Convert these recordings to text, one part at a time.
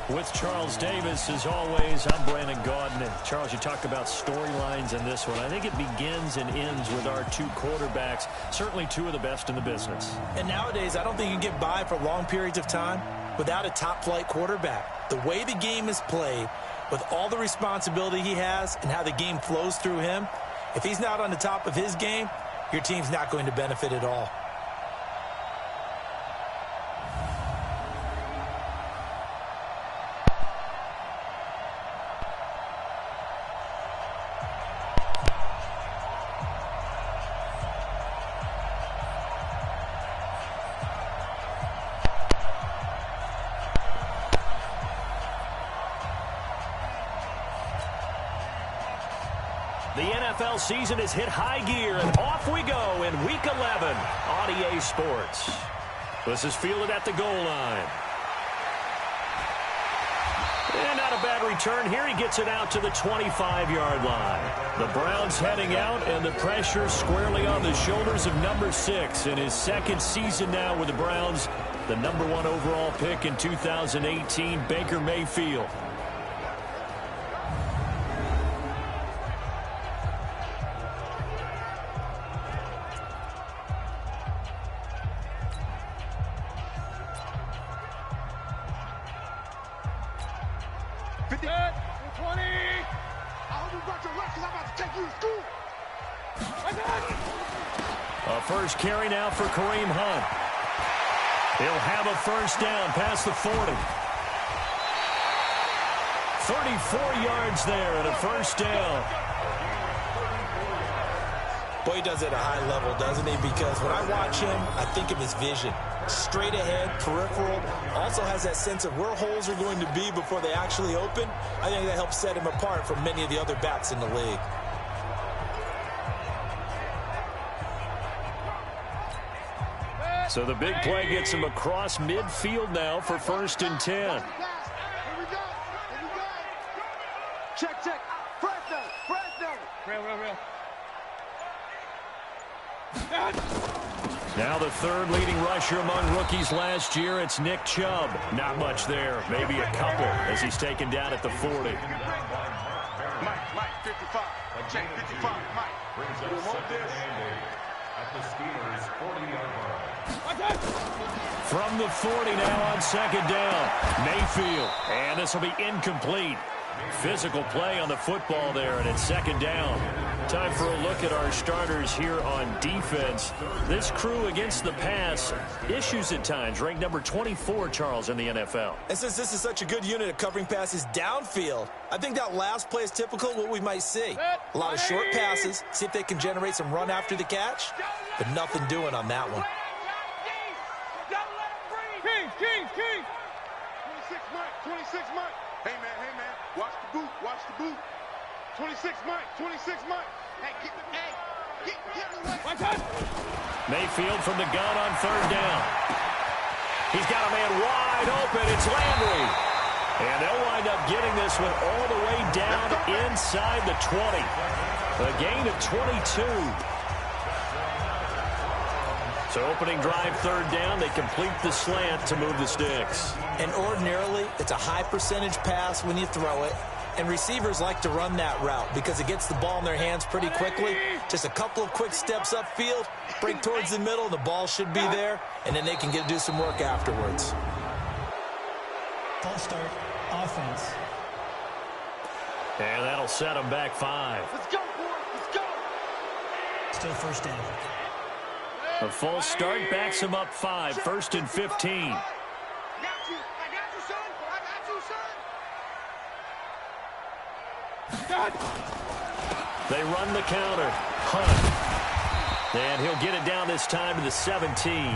With Charles Davis, as always, I'm Brandon Gaudin. Charles, you talk about storylines in this one. I think it begins and ends with our two quarterbacks, certainly two of the best in the business. And nowadays, I don't think you can get by for long periods of time without a top-flight quarterback. The way the game is played, with all the responsibility he has and how the game flows through him, if he's not on the top of his game, your team's not going to benefit at all. The NFL season has hit high gear, and off we go in Week 11 on EA Sports. This is fielded at the goal line. And not a bad return here. He gets it out to the 25-yard line. The Browns heading out, and the pressure squarely on the shoulders of number 6 in his second season now with the Browns. The number 1 overall pick in 2018, Baker Mayfield. A first carry now for Kareem Hunt. He'll have a first down past the 40. 34 yards there and a first down. Boy, he does it at a high level, doesn't he? Because when I watch him, I think of his vision. Straight ahead, peripheral, also has that sense of where holes are going to be before they actually open. I think that helps set him apart from many of the other backs in the league. So the big play gets him across midfield now for 1st and 10. Here we go. Check. Fresno. Real. Now the third leading rusher among rookies last year, it's Nick Chubb. Not much there, maybe a couple as he's taken down at the 40. Mike, 55. Check 55, Mike. At the Steelers' 40-yard line. From the 40 now on 2nd down. Mayfield, and this will be incomplete. Physical play on the football there, and it's 2nd down. Time for a look at our starters here on defense. This crew against the pass, issues at times, ranked number 24, Charles, in the NFL. And since this is such a good unit of covering passes downfield, I think that last play is typical of what we might see. A lot of short passes, see if they can generate some run after the catch, but nothing doing on that one. King. 26 Mike. Hey, man. Watch the boot. 26 Mike. Hey, get away. Mayfield from the gun on 3rd down. He's got a man wide open. It's Landry. And they'll wind up getting this one all the way down inside the 20. A gain of 22. So opening drive 3rd down, they complete the slant to move the sticks. And ordinarily, it's a high percentage pass when you throw it. And receivers like to run that route because it gets the ball in their hands pretty quickly. Just a couple of quick steps upfield, break towards the middle, the ball should be there, and then they can do some work afterwards. False start, offense. And that'll set them back 5. Let's go, boys. Let's go. Still 1st down. A false start backs him up 5, 1st and 15. I got you, son. They run the counter. Hunt. And he'll get it down this time to the 17.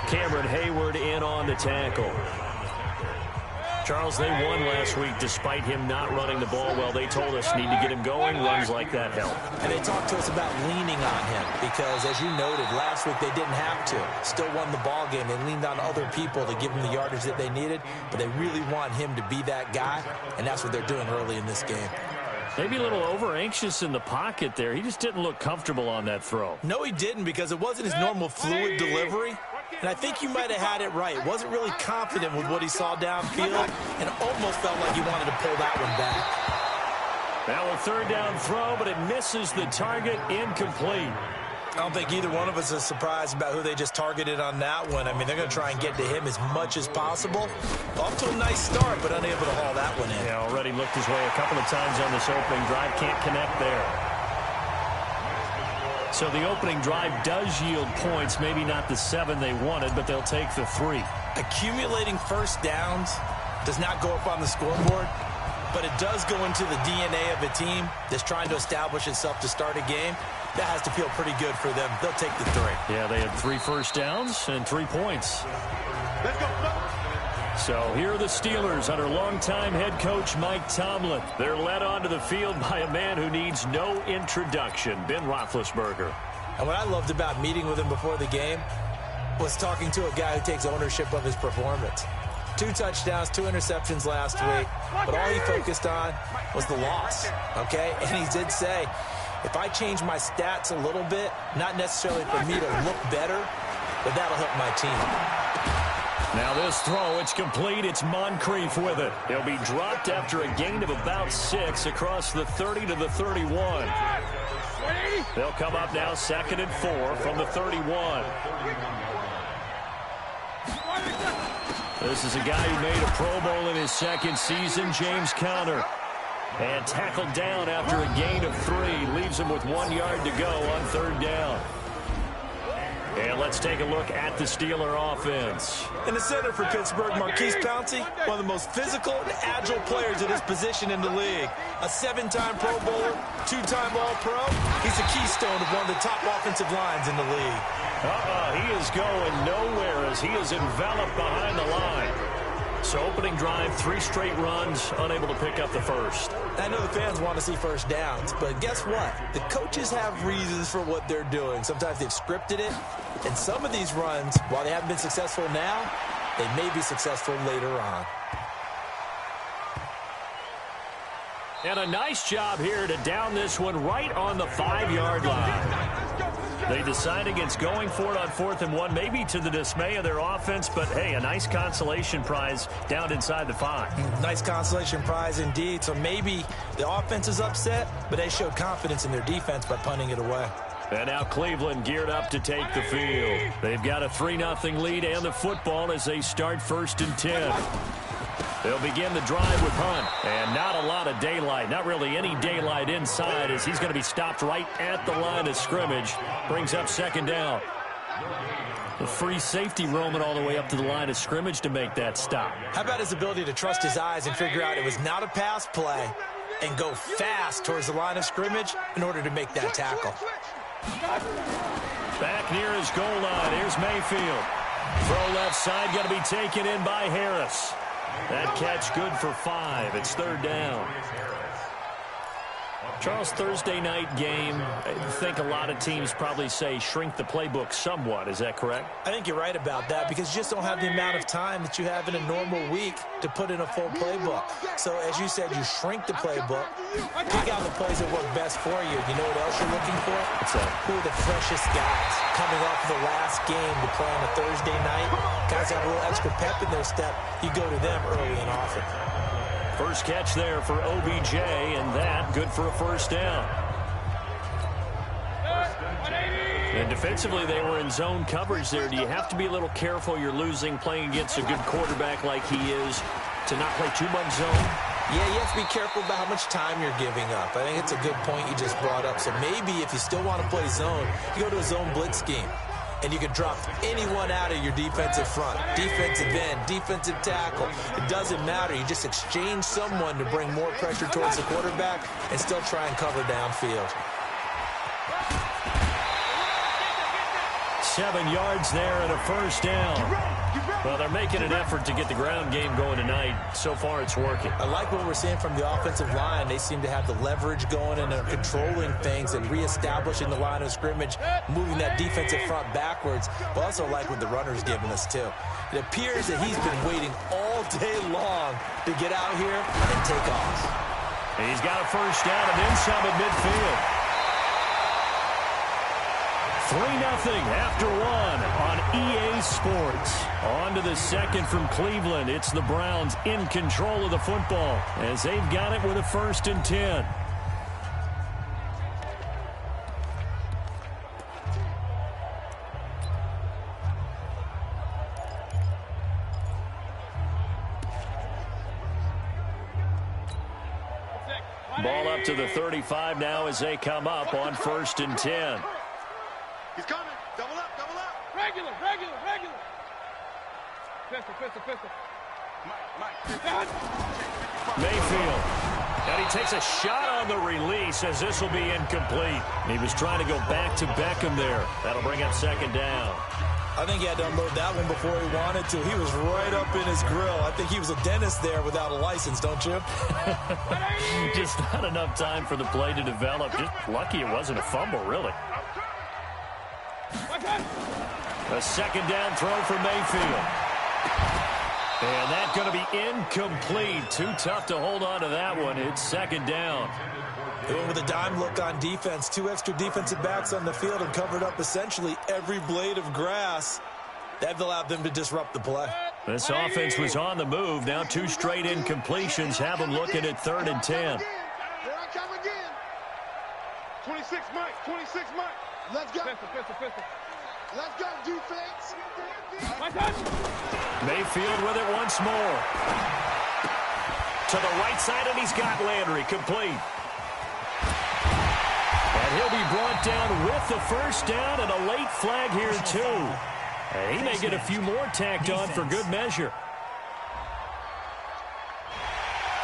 Cameron Hayward in on the tackle. Charles, they won last week despite him not running the ball well. They told us need to get him going. Runs like that help. And they talked to us about leaning on him because, as you noted, last week they didn't have to. Still won the ball game. They leaned on other people to give them the yardage that they needed, but they really want him to be that guy, and that's what they're doing early in this game. Maybe a little over-anxious in the pocket there. He just didn't look comfortable on that throw. No, he didn't, because it wasn't his normal fluid delivery. And I think you might have had it right. Wasn't really confident with what he saw downfield and almost felt like he wanted to pull that one back. Now a third down throw, but it misses the target, incomplete. I don't think either one of us is surprised about who they just targeted on that one. I mean, they're going to try and get to him as much as possible. Off to a nice start, but unable to haul that one in. Yeah, already looked his way a couple of times on this opening drive. Can't connect there. So the opening drive does yield points. Maybe not the 7 they wanted, but they'll take the 3. Accumulating first downs does not go up on the scoreboard, but it does go into the DNA of a team that's trying to establish itself to start a game. That has to feel pretty good for them. They'll take the 3. Yeah, they had 3 first downs and 3 points. Let's go. So here are the Steelers under longtime head coach Mike Tomlin. They're led onto the field by a man who needs no introduction, Ben Roethlisberger. And what I loved about meeting with him before the game was talking to a guy who takes ownership of his performance. 2 touchdowns, 2 interceptions last week, but all he focused on was the loss, okay? And he did say, if I change my stats a little bit, not necessarily for me to look better, but that'll help my team. Now this throw, it's complete. It's Moncrief with it. He'll be dropped after a gain of about 6 across the 30 to the 31. They'll come up now 2nd and 4 from the 31. This is a guy who made a Pro Bowl in his 2nd season, James Conner. And tackled down after a gain of 3. Leaves him with 1 yard to go on 3rd down. And let's take a look at the Steeler offense. In the center for Pittsburgh, Marquise Pouncey, one of the most physical and agile players at his position in the league. A 7-time Pro Bowler, 2-time All-Pro. He's the keystone of one of the top offensive lines in the league. He is going nowhere as he is enveloped behind the line. So opening drive, 3 straight runs, unable to pick up the first. I know the fans want to see first downs, but guess what? The coaches have reasons for what they're doing. Sometimes they've scripted it, and some of these runs, while they haven't been successful now, they may be successful later on. And a nice job here to down this one right on the 5-yard line. They decide against going for it on 4th and 1, maybe to the dismay of their offense, but hey, a nice consolation prize down inside the 5. Nice consolation prize indeed. So maybe the offense is upset, but they showed confidence in their defense by punting it away. And now Cleveland geared up to take the field. They've got a 3-0 lead and the football as they start 1st and 10. They'll begin the drive with Hunt, and not a lot of daylight, not really any daylight inside as he's going to be stopped right at the line of scrimmage. Brings up 2nd down. The free safety roaming all the way up to the line of scrimmage to make that stop. How about his ability to trust his eyes and figure out it was not a pass play and go fast towards the line of scrimmage in order to make that tackle. Back near his goal line, here's Mayfield. Throw left side, going to be taken in by Harris. That catch good for 5. It's 3rd down. Charles, Thursday night game, I think a lot of teams probably say shrink the playbook somewhat. Is that correct? I think you're right about that because you just don't have the amount of time that you have in a normal week to put in a full playbook. So as you said, you shrink the playbook, pick out the plays that work best for you. You know what else you're looking for? Who are the freshest guys coming off the last game to play on a Thursday night? Guys have a little extra pep in their step. You go to them early and often. First catch there for OBJ, and that good for a 1st down. And defensively, they were in zone coverage there. Do you have to be a little careful? You're losing playing against a good quarterback like he is to not play too much zone? Yeah, you have to be careful about how much time you're giving up. I think it's a good point you just brought up. So maybe if you still want to play zone, you go to a zone blitz scheme. And you can drop anyone out of your defensive front, defensive end, defensive tackle. It doesn't matter. You just exchange someone to bring more pressure towards the quarterback and still try and cover downfield. 7 yards there and a 1st down. Well, they're making an effort to get the ground game going tonight. So far, it's working. I like what we're seeing from the offensive line. They seem to have the leverage going and are controlling things and reestablishing the line of scrimmage, moving that defensive front backwards. But also like what the runner's giving us, too. It appears that he's been waiting all day long to get out here and take off. And he's got a 1st down and then some at midfield. after one on EA Sports. On to the second from Cleveland. It's the Browns in control of the football as they've got it with a 1st and 10. Ball up to the 35 now as they come up on 1st and 10. He's coming. Double up, double up. Regular. Pistol. Mike. Mayfield. And he takes a shot on the release as this will be incomplete. He was trying to go back to Beckham there. That'll bring up 2nd down. I think he had to unload that one before he wanted to. He was right up in his grill. I think he was a dentist there without a license, don't you? Just not enough time for the play to develop. Just lucky it wasn't a fumble, really. A 2nd down throw for Mayfield. And that's going to be incomplete. Too tough to hold on to that one. It's 2nd down. They went with a dime look on defense. 2 extra defensive backs on the field and covered up essentially every blade of grass. That allowed them to disrupt the play. This offense was on the move. Now 2 straight incompletions have them looking at 3rd and 10. Here I come again. 26 Mike. Let's go. Pistol. Let's go, defense. Mayfield with it once more. To the right side, and he's got Landry complete. And he'll be brought down with the 1st down and a late flag here, too. And he may get a few more tacked on for good measure.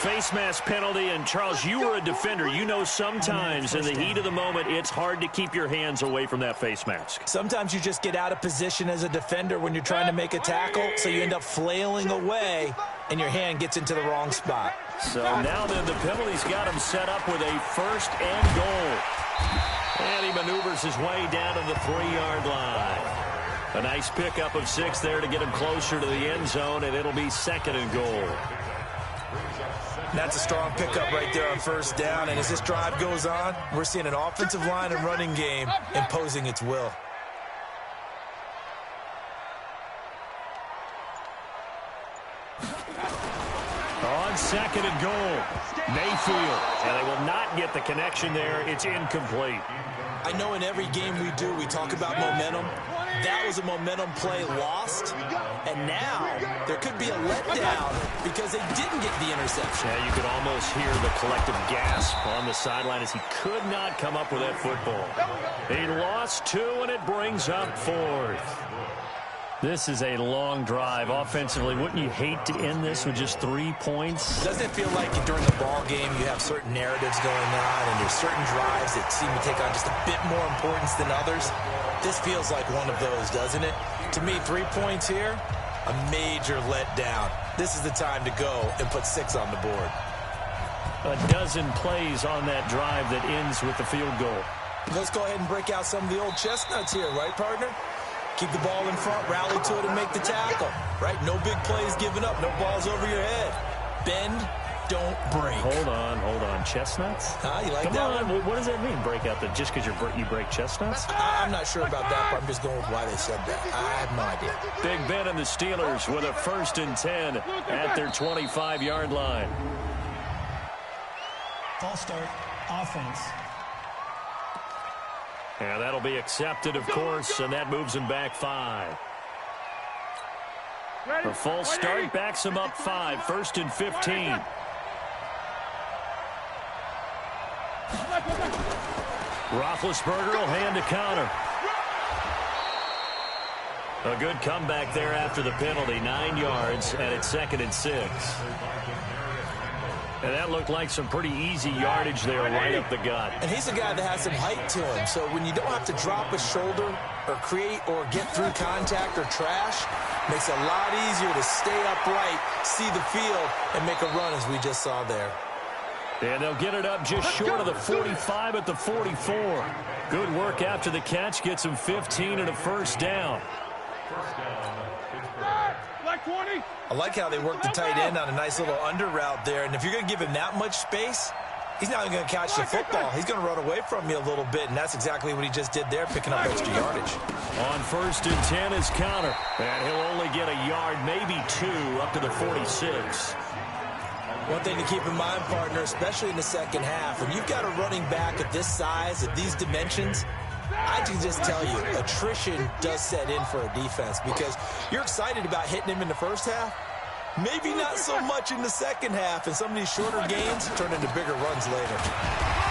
Face mask penalty, and Charles, you were a defender. You know sometimes in the heat of the moment, it's hard to keep your hands away from that face mask. Sometimes you just get out of position as a defender when you're trying to make a tackle, so you end up flailing away, and your hand gets into the wrong spot. So now then, the penalty's got him set up with a 1st and goal. And he maneuvers his way down to the 3-yard line. A nice pickup of 6 there to get him closer to the end zone, and it'll be 2nd and goal. That's a strong pickup right there on 1st down, and as this drive goes on, we're seeing an offensive line and running game imposing its will. On 2nd and goal, Mayfield. And they will not get the connection there. It's incomplete. I know in every game we do, we talk about momentum. That was a momentum play lost, and now there could be a letdown because they didn't get the interception. Yeah, you could almost hear the collective gasp on the sideline as he could not come up with that football. He lost 2, and it brings up 4th. This is a long drive. Offensively, wouldn't you hate to end this with just 3 points? Doesn't it feel like during the ball game you have certain narratives going on and there's certain drives that seem to take on just a bit more importance than others? This feels like one of those, doesn't it? To me, 3 points here, a major letdown. This is the time to go and put 6 on the board. A dozen plays on that drive that ends with the field goal. Let's go ahead and break out some of the old chestnuts here, right, partner? Keep the ball in front, rally to it, and make the tackle, right? No big plays given up, no balls over your head. Bend, don't break. Hold on. Chestnuts? You like Come that on. one? What does that mean, break out? Just because you break chestnuts? I'm not sure about that, but I'm just going with why they said that. I have no idea. Big Ben and the Steelers with a 1st and 10 at their 25-yard line. False start, offense. And that'll be accepted, of course, and that moves him back 5. A false start backs him up 5, 1st and 15. Roethlisberger will hand a counter. A good comeback there after the penalty, 9 yards, and it's 2nd and 6. And that looked like some pretty easy yardage there right up the gut. And he's a guy that has some height to him, so when you don't have to drop a shoulder or create or get through contact or trash, makes it a lot easier to stay upright, see the field, and make a run as we just saw there. And they'll get it up just short of the 45 at the 44. Good work after the catch, gets him 15 and a 1st down. I like how they work the tight end on a nice little under route there. And if you're going to give him that much space, he's not going to catch the football. He's going to run away from you a little bit, and that's exactly what he just did there, picking up extra yardage. On 1st and 10 is counter, and he'll only get a yard, maybe 2, up to the 46. One thing to keep in mind, partner, especially in the second half, when you've got a running back of this size, of these dimensions, I can just tell you, attrition does set in for a defense because you're excited about hitting him in the first half. Maybe not so much in the second half, and some of these shorter gains turn into bigger runs later.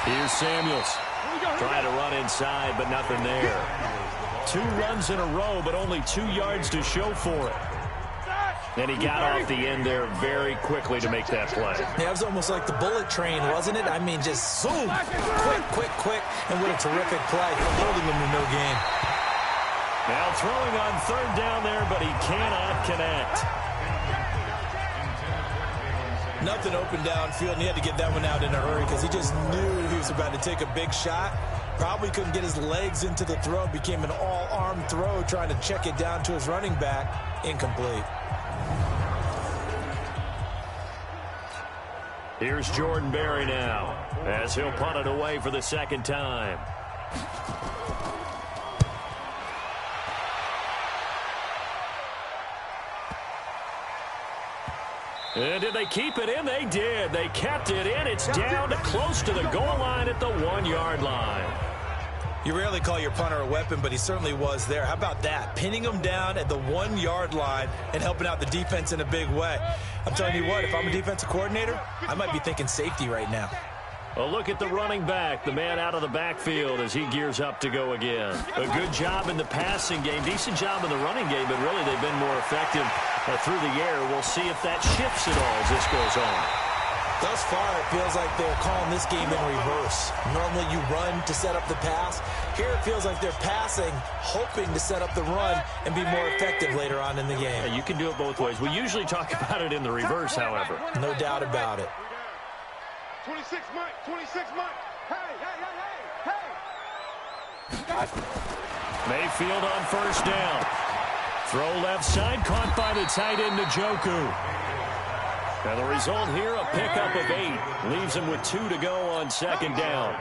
Here's Samuels. Trying to run inside, but nothing there. 2 runs in a row, but only 2 yards to show for it. And he got off the end there very quickly to make that play. Yeah, it was almost like the bullet train, wasn't it? I mean, just zoom, quick, and what a terrific play, holding him to no gain. Now throwing on 3rd down there, but he cannot connect. Nothing open downfield, and he had to get that one out in a hurry because he just knew he was about to take a big shot. Probably couldn't get his legs into the throw. Became an all-arm throw, trying to check it down to his running back. Incomplete. Here's Jordan Berry now, as he'll punt it away for the 2nd time. And did they keep it in? They did. They kept it in. It's down to close to the goal line at the 1-yard line. You rarely call your punter a weapon, but he certainly was there. How about that? Pinning him down at the 1-yard line and helping out the defense in a big way. I'm telling you what, if I'm a defensive coordinator, I might be thinking safety right now. A look at the running back, the man out of the backfield as he gears up to go again. A good job in the passing game, decent job in the running game, but really they've been more effective through the air. We'll see if that shifts at all as this goes on. Thus far, it feels like they're calling this game in reverse. Normally you run to set up the pass. Here it feels like they're passing, hoping to set up the run and be more effective later on in the game. Yeah, you can do it both ways. We usually talk about it in the reverse, however. No doubt about it. 26 Mike, 26 Mike. Hey. Mayfield on 1st down. Throw left side, caught by the tight end Njoku. And the result here, a pickup of 8. Leaves him with 2 to go on 2nd down.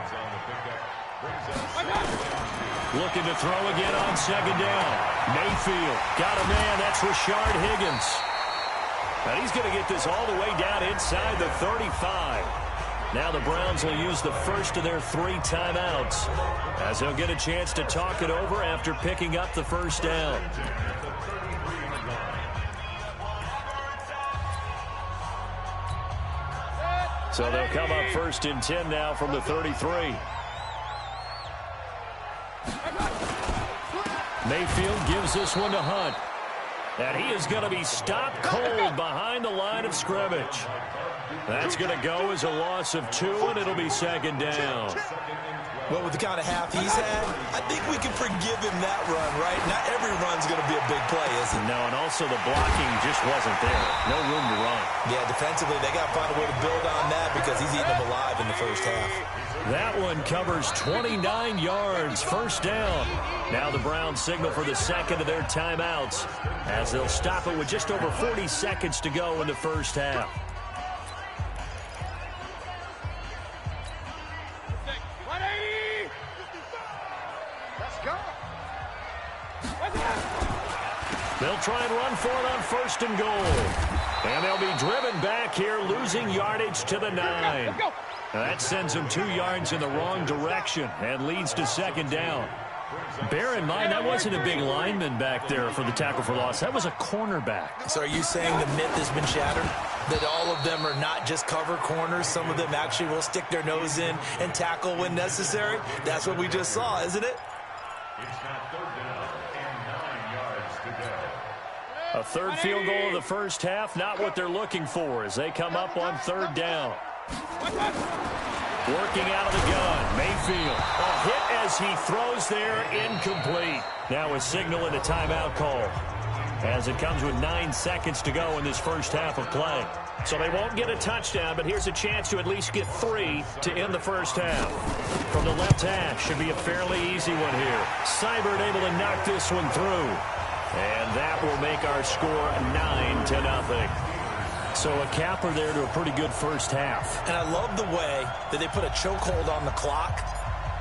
Looking to throw again on 2nd down. Mayfield got a man. That's Rashard Higgins. And he's going to get this all the way down inside the 35. Now the Browns will use the first of their 3 timeouts as they'll get a chance to talk it over after picking up the 1st down. So they'll come up 1st and 10 now from the 33. Mayfield gives this one to Hunt. And he is going to be stopped cold behind the line of scrimmage. That's going to go as a loss of 2, and it'll be 2nd down. Well, with the kind of half he's had, I think we can forgive him that run, right? Not every run's going to be a big play, is it? No, and also the blocking just wasn't there. No room to run. Yeah, defensively, they got to find a way to build on that because he's eating them alive in the first half. That one covers 29 yards, 1st down. Now the Browns signal for the 2nd of their timeouts as they'll stop it with just over 40 seconds to go in the first half. They'll try and run for it on 1st and goal. And they'll be driven back here, losing yardage to the 9. That sends them 2 yards in the wrong direction and leads to 2nd down. Bear in mind, that wasn't a big lineman back there for the tackle for loss. That was a cornerback. So are you saying the myth has been shattered? That all of them are not just cover corners? Some of them actually will stick their nose in and tackle when necessary? That's what we just saw, isn't it? A 3rd field goal of the first half, not what they're looking for as they come up on 3rd down. Working out of the gun, Mayfield. A hit as he throws there, incomplete. Now a signal and a timeout call as it comes with 9 seconds to go in this first half of play. So they won't get a touchdown, but here's a chance to at least get 3 to end the first half. From the left hash, should be a fairly easy one here. Seibert able to knock this one through. And that will make our score 9-0. So a capper there to a pretty good first half. And I love the way that they put a chokehold on the clock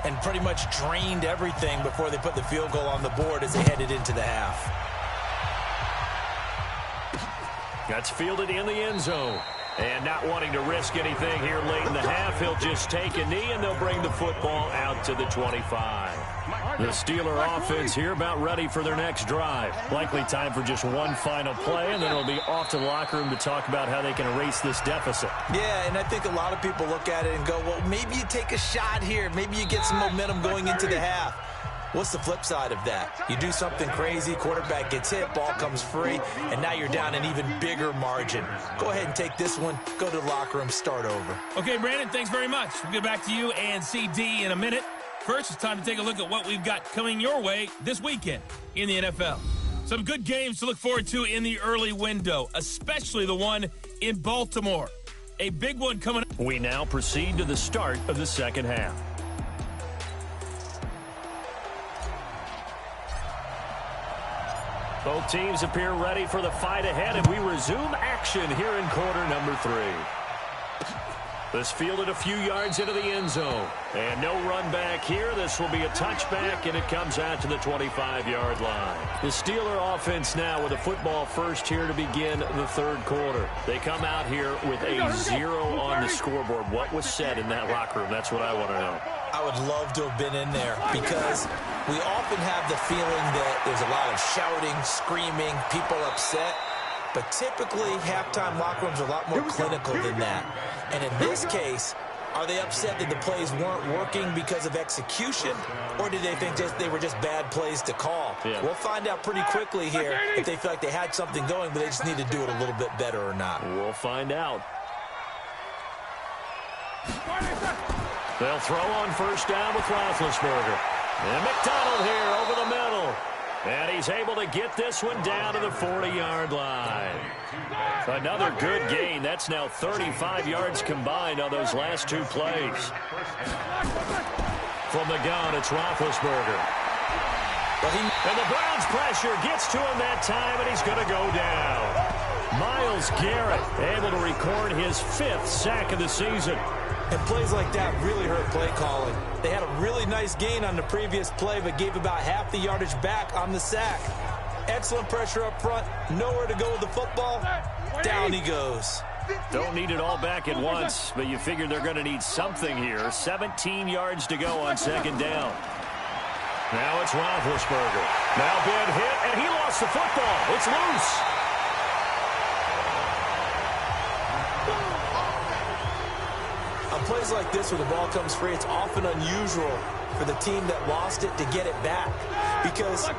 and pretty much drained everything before they put the field goal on the board as they headed into the half. That's fielded in the end zone. And not wanting to risk anything here late in the half, he'll just take a knee, and they'll bring the football out to the 25. The Steeler offense here about ready for their next drive. Likely time for just one final play, and then it'll be off to the locker room to talk about how they can erase this deficit. Yeah, and I think a lot of people look at it and go, well, maybe you take a shot here. Maybe you get some momentum going into the half. What's the flip side of that? You do something crazy, quarterback gets hit, ball comes free, and now you're down an even bigger margin. Go ahead and take this one, go to the locker room, start over. Okay, Brandon, thanks very much. We'll get back to you and CD in a minute. First, it's time to take a look at what we've got coming your way this weekend in the NFL. Some good games to look forward to in the early window, especially the one in Baltimore. A big one coming up. We now proceed to the start of the second half. Both teams appear ready for the fight ahead, and we resume action here in quarter number 3. This fielded a few yards into the end zone. And no run back here. This will be a touchback, and it comes out to the 25-yard line. The Steeler offense now with a football first here to begin the third quarter. They come out here with a 0 on the scoreboard. What was said in that locker room? That's what I want to know. I would love to have been in there because we often have the feeling that there's a lot of shouting, screaming, people upset. But typically, halftime locker rooms are a lot more clinical than that. And in this case, are they upset that the plays weren't working because of execution, or did they think they were just bad plays to call? Yeah. We'll find out pretty quickly here if they feel like they had something going, but they just need to do it a little bit better or not. We'll find out. They'll throw on first down with Roethlisberger. And McDonald here over the middle. And he's able to get this one down to the 40-yard line. Another good gain. That's now 35 yards combined on those last two plays. From the gun, it's Roethlisberger. And the Browns' pressure gets to him that time, and he's going to go down. Myles Garrett able to record his 5th sack of the season. And plays like that really hurt play calling. They had a really nice gain on the previous play, but gave about half the yardage back on the sack. Excellent pressure up front. Nowhere to go with the football. Down he goes. Don't need it all back at once, but you figure they're going to need something here. 17 yards to go on second down. Now it's Roethlisberger. Now Ben hit, and he lost the football. It's loose. On plays like this where the ball comes free, it's often unusual for the team that lost it to get it back. Because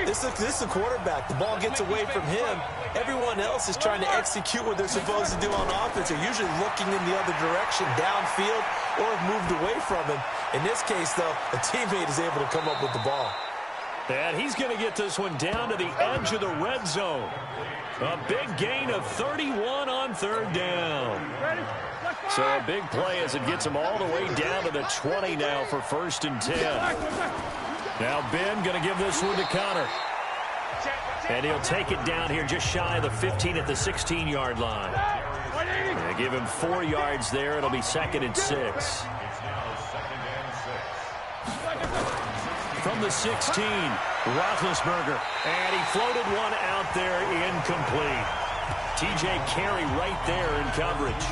this is a quarterback. The ball gets away from him. Everyone else is trying to execute what they're supposed to do on offense. They're usually looking in the other direction, downfield, or have moved away from him. In this case, though, a teammate is able to come up with the ball. And he's going to get this one down to the edge of the red zone. A big gain of 31 on third down. So a big play as it gets him all the way down to the 20 now for 1st and 10. Now Ben going to give this one to Connor. And he'll take it down here just shy of the 15 at the 16-yard line. They give him 4 yards there. It'll be 2nd and 6. From the 16, Roethlisberger. And he floated one out there incomplete. T.J. Carey right there in coverage.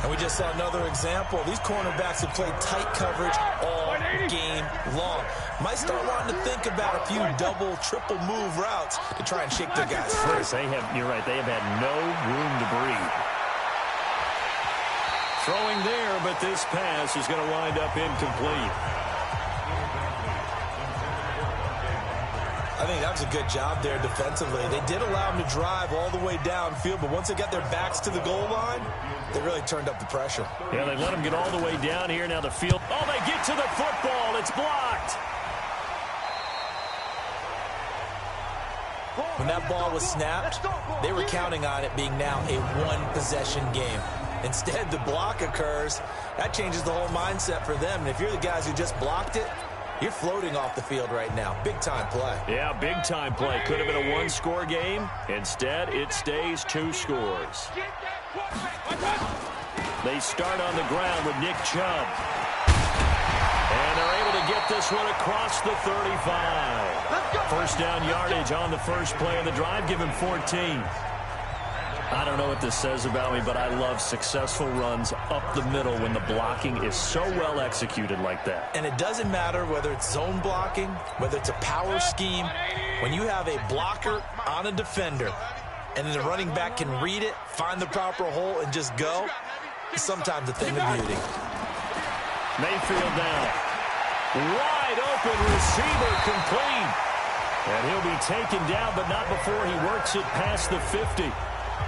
And we just saw another example. These cornerbacks have played tight coverage all game long. Might start wanting to think about a few double, triple move routes to try and shake their guys free. You're right, they have had no room to breathe. Throwing there, but this pass is going to wind up incomplete. I think that was a good job there defensively. They did allow them to drive all the way downfield, but once they got their backs to the goal line, they really turned up the pressure. Yeah, they let them get all the way down here. Now the field. Oh, they get to the football. It's blocked. When that ball was snapped, they were counting on it being now a one-possession game. Instead, the block occurs. That changes the whole mindset for them. And if you're the guys who just blocked it, You're floating off the field right now. Big-time play. Yeah, big-time play. Could have been a one-score game. Instead, it stays 2 scores. They start on the ground with Nick Chubb. And they're able to get this one across the 35. First down yardage on the first play of the drive. Give him 14. I don't know what this says about me, but I love successful runs up the middle when the blocking is so well executed like that. And it doesn't matter whether it's zone blocking, whether it's a power scheme. When you have a blocker on a defender and then the running back can read it, find the proper hole, and just go, it's sometimes a thing of beauty. Mayfield now. Wide open receiver complete. And he'll be taken down, but not before he works it past the 50.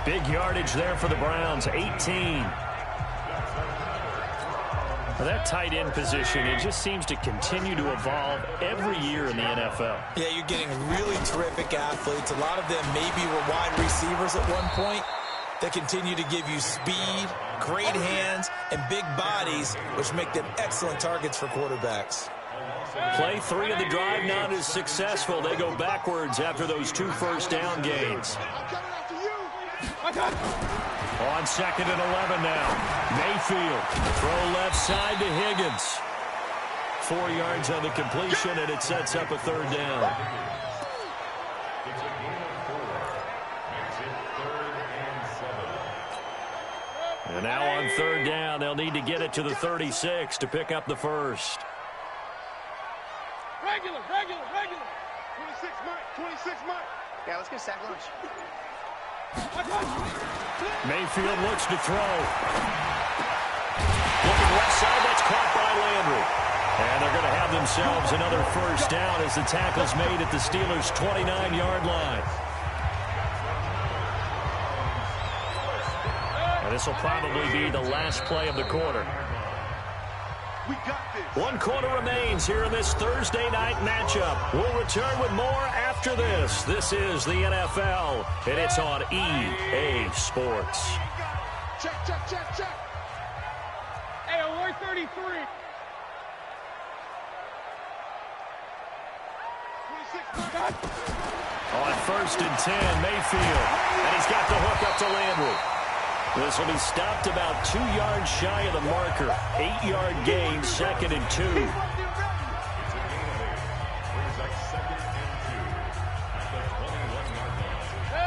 Big yardage there for the Browns, 18. Well, that tight end position, it just seems to continue to evolve every year in the NFL. Yeah, you're getting really terrific athletes. A lot of them maybe were wide receivers at one point. They continue to give you speed, great hands, and big bodies, which make them excellent targets for quarterbacks. Play 3 of the drive not as successful. They go backwards after those 2 first-down gains. On 2nd and 11 now. Mayfield, throw left side to Higgins. 4 yards on the completion, and it sets up a 3rd down. And now on 3rd down, they'll need to get it to the 36 to pick up the first. Regular. 26 Mike. Yeah, let's get sack lunch. Mayfield looks to throw. Looking left side, that's caught by Landry. And they're going to have themselves another first down as the tackle's made at the Steelers' 29-yard line. And this will probably be the last play of the quarter. We got this. 1 quarter remains here in this Thursday night matchup. We'll return with more after this. This is the NFL, and it's on EA Sports. Check. Hey, alert 33. 26 Mike. On 1st and 10, Mayfield. And he's got the hook up to Landry. This will be stopped about 2 yards shy of the marker. 8-yard gain, 2nd and 2.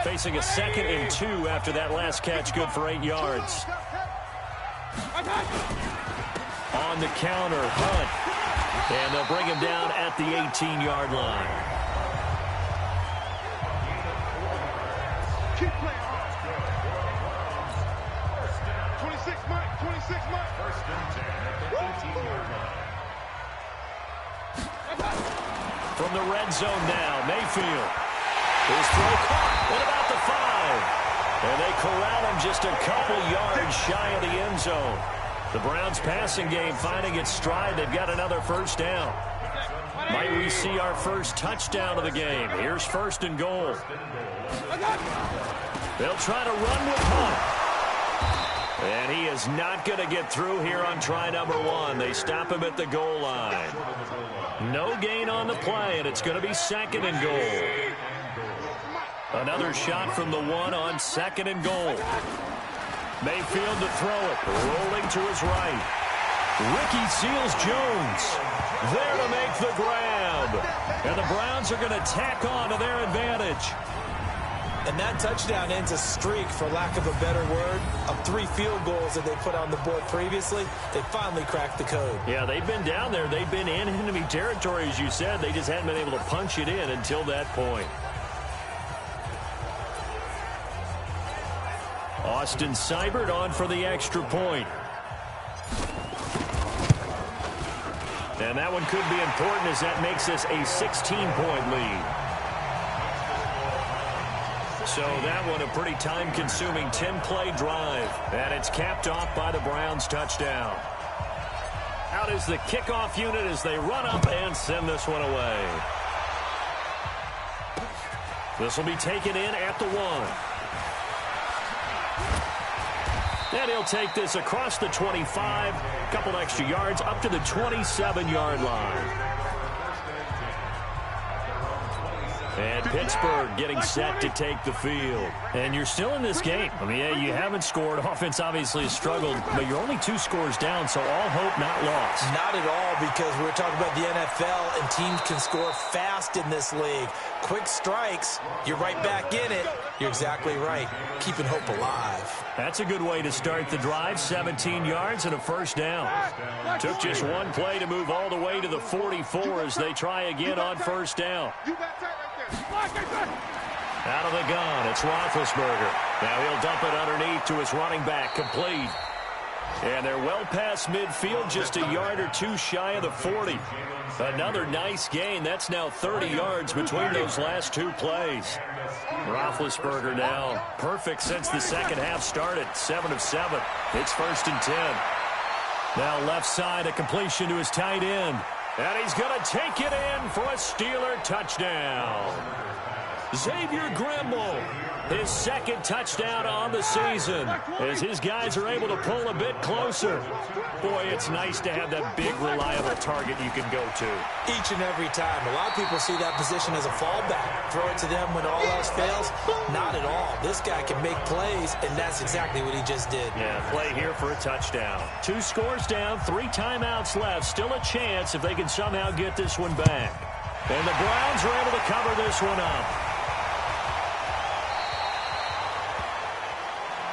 Facing a 2nd and 2 after that last catch, good for 8 yards. On the counter, Hunt. And they'll bring him down at the 18-yard line. Keep playing hard. 26 Mike. 1st and 10 at the 18-yard line. From the red zone now, Mayfield. His throw caught at about the 5. And they corral him just a couple yards shy of the end zone. The Browns passing game finding its stride. They've got another first down. Might we see our first touchdown of the game? Here's 1st and goal. They'll try to run with Hunt. And he is not going to get through here on try number 1. They stop him at the goal line. No gain on the play, and it's going to be 2nd and goal. Another shot from the 1 on 2nd and goal. Mayfield to throw it, rolling to his right. Ricky Seals-Jones there to make the grab. And the Browns are going to tack on to their advantage. And that touchdown ends a streak, for lack of a better word, of 3 field goals that they put on the board previously. They finally cracked the code. Yeah, they've been down there. They've been in enemy territory, as you said. They just hadn't been able to punch it in until that point. Austin Seibert on for the extra point. And that one could be important, as that makes this a 16-point lead. So that one a pretty time-consuming 10-play drive. And it's capped off by the Browns' touchdown. Out is the kickoff unit as they run up and send this one away. This will be taken in at the 1. And he'll take this across the 25, couple extra yards, up to the 27-yard line. And Pittsburgh getting set to take the field. And you're still in this game. I mean, yeah, you haven't scored. Offense obviously has struggled, but you're only 2 scores down, so all hope not lost. Not at all, because we're talking about the NFL, and teams can score fast in this league. Quick strikes, you're right back in it. You're exactly right. Keeping hope alive. That's a good way to start the drive. 17 yards and a first down. Took just one play to move all the way to the 44 as they try again on first down. Out of the gun, it's Roethlisberger. Now he'll dump it underneath to his running back, complete. And they're well past midfield, just a yard or 2 shy of the 40. Another nice gain. That's now 30 yards between those last 2 plays. Roethlisberger now perfect since the second half started. 7 of 7. It's 1st and 10. Now left side, a completion to his tight end. And he's going to take it in for a Steeler touchdown. Xavier Grimble, his 2nd touchdown on the season, as his guys are able to pull a bit closer. Boy, it's nice to have that big, reliable target you can go to. Each and every time. A lot of people see that position as a fallback. Throw it to them when all else fails. Not at all. This guy can make plays, and that's exactly what he just did. Yeah, play here for a touchdown. 2 scores down, 3 timeouts left. Still a chance if they can somehow get this one back. And the Browns are able to cover this one up.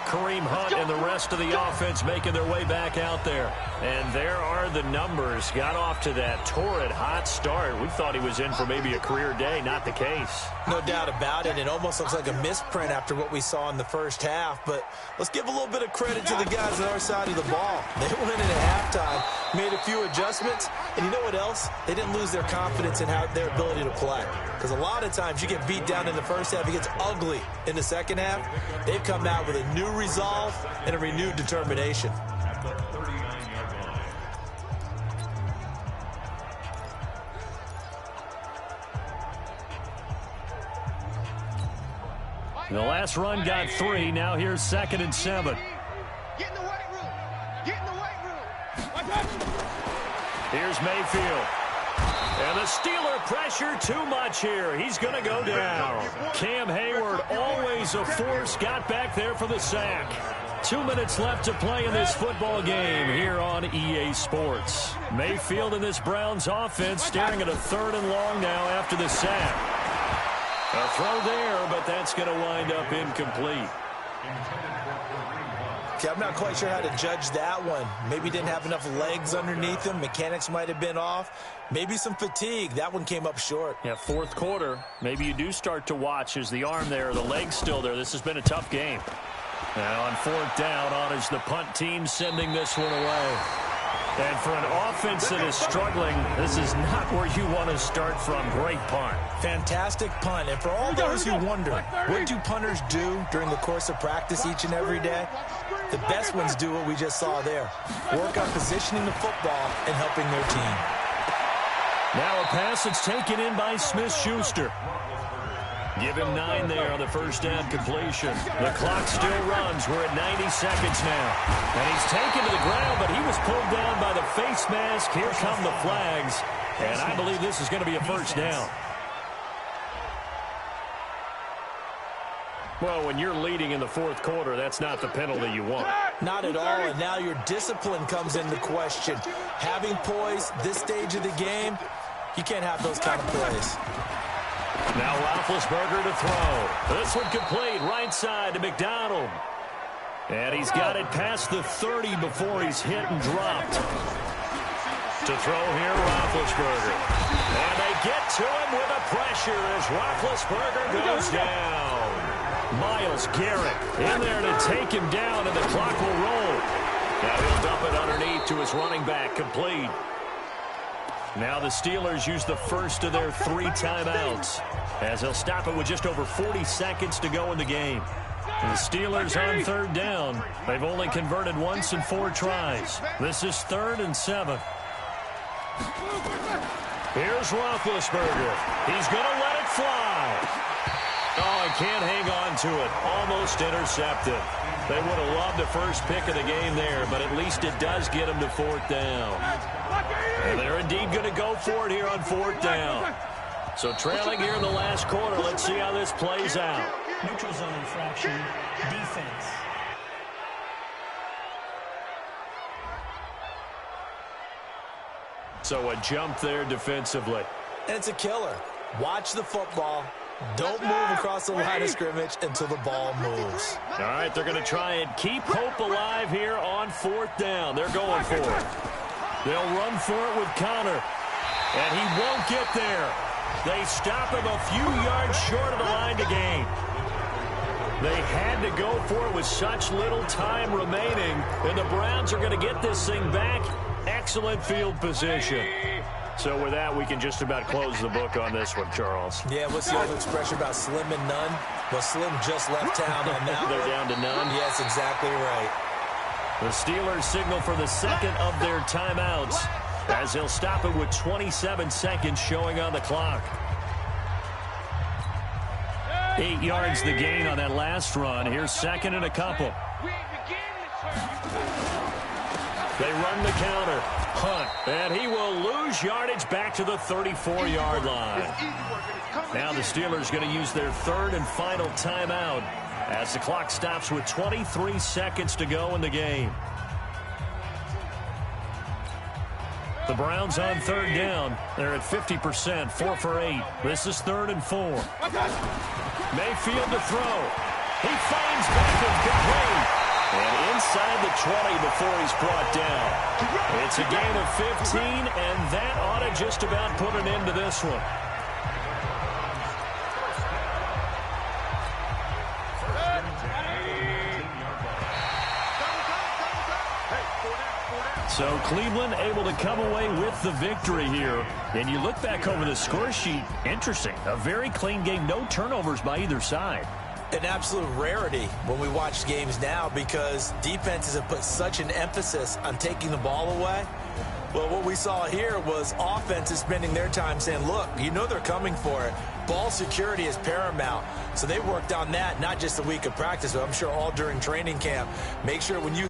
Kareem Hunt and the rest of the offense making their way back out there. And there are the numbers. Got off to that torrid hot start. We thought he was in for maybe a career day. Not the case. No doubt about it. It almost looks like a misprint after what we saw in the first half. But let's give a little bit of credit to the guys on our side of the ball. They went in at halftime, made a few adjustments. And you know what else? They didn't lose their confidence in their ability to play. Because a lot of times you get beat down in the first half. It gets ugly in the second half. They've come out with a new resolve and a renewed determination. The last run got 3. Now here's 2nd and 7. Get in the weight room. Get in the weight room. Here's Mayfield. And the Steeler pressure too much here. He's going to go down. Cam Hayward, always a force, got back there for the sack. 2 minutes left to play in this football game here on EA Sports. Mayfield and this Browns offense staring at a 3rd and long now after the sack. A throw there, but that's going to wind up incomplete. Okay, I'm not quite sure how to judge that one. Maybe didn't have enough legs underneath him. Mechanics might have been off. Maybe some fatigue. That one came up short. Yeah, 4th quarter. Maybe you do start to watch as the arm there, the leg's still there. This has been a tough game. Now on 4th down, on is the punt team sending this one away. And for an offense that is struggling, this is not where you want to start from. Great punt. Fantastic punt. And for all those who wonder, what do punters do during the course of practice each and every day? The best ones do what we just saw there. Work on positioning the football and helping their team. Now a pass that's taken in by Smith-Schuster. Give him 9 there on the first down completion. The clock still runs. We're at 90 seconds now. And he's taken to the ground, but he was pulled down by the face mask. Here come the flags. And I believe this is going to be a first down. Well, when you're leading in the 4th quarter, that's not the penalty you want. Not at all, and now your discipline comes into question. Having poise this stage of the game, you can't have those kind of plays. Now Roethlisberger to throw. This one complete, right side to McDonald. And he's got it past the 30 before he's hit and dropped. To throw here, Roethlisberger. And they get to him with the pressure as Roethlisberger goes down. Myles Garrett in there to take him down, and the clock will roll. Now he'll dump it underneath to his running back, complete. Now the Steelers use the first of their 3 timeouts, as they'll stop it with just over 40 seconds to go in the game. And the Steelers on 3rd down. They've only converted once in 4 tries. This is 3rd and 7. Here's Roethlisberger. He's going to let it fly. Oh, and can't hang on to it. Almost intercepted. They would have loved the first pick of the game there, but at least it does get them to 4th down. And they're indeed going to go for it here on 4th down. So trailing here in the last quarter. Let's see how this plays out. Neutral zone infraction, defense. So a jump there defensively. And it's a killer. Watch the football. Don't move across the line of scrimmage until the ball moves. All right, they're going to try and keep hope alive here on 4th down. They're going for it. They'll run for it with Connor. And he won't get there. They stop him a few yards short of the line to gain. They had to go for it with such little time remaining. And the Browns are going to get this thing back. Excellent field position. So with that, we can just about close the book on this one, Charles. Yeah, what's the old expression about slim and none? Well, Slim just left town on that. They're down to none? Yes, exactly right. The Steelers signal for the second of their timeouts as they'll stop it with 27 seconds showing on the clock. 8 yards the gain on that last run. Here's second and a couple. They run the counter. Hunt. And he will lose yardage back to the 34-yard line. Now the Steelers going to use their third and final timeout as the clock stops with 23 seconds to go in the game. The Browns on 3rd down. They're at 50%, 4 for 8. This is 3rd and 4. Mayfield to throw. He finds Beckham complete. And inside the 20 before he's brought down. It's a gain of 15, and that ought to just about put an end to this one. So Cleveland able to come away with the victory here. And you look back over the score sheet, interesting. A very clean game, no turnovers by either side. An absolute rarity when we watch games now because defenses have put such an emphasis on taking the ball away. Well, what we saw here was offenses spending their time saying, look, you know they're coming for it. Ball security is paramount. So they worked on that, not just a week of practice, but I'm sure all during training camp. Make sure when you